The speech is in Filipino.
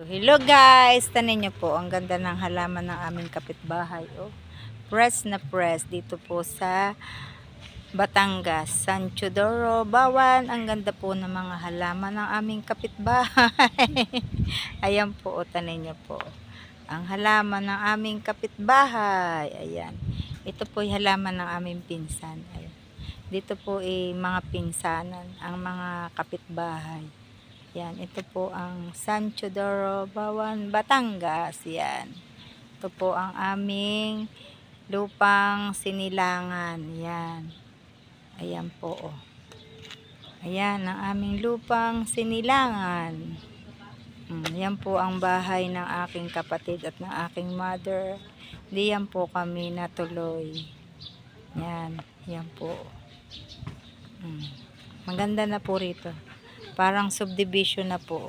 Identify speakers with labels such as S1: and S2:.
S1: Hello guys, tanin nyo po, ang ganda ng halaman ng aming kapitbahay. Oh, press na press dito po sa Batangas, San Teodoro, Bawan. Ang ganda po ng mga halaman ng aming kapitbahay. Ayan po, oh, tanin nyo po. Ang halaman ng aming kapitbahay. Ayan. Ito po yung halaman ng aming pinsan. Ayan. Dito po mga pinsanan, ang mga kapitbahay. Yan, ito po ang San Teodoro, Bawan, Batangas. Yan. Ito po ang aming lupang sinilangan. Yan. Ayan po. Oh. Ayan ang aming lupang sinilangan. Yan po ang bahay ng aking kapatid at ng aking mother. Diyan po kami natuloy. Yan. Yan po. Maganda na po rito. Parang subdivision na po.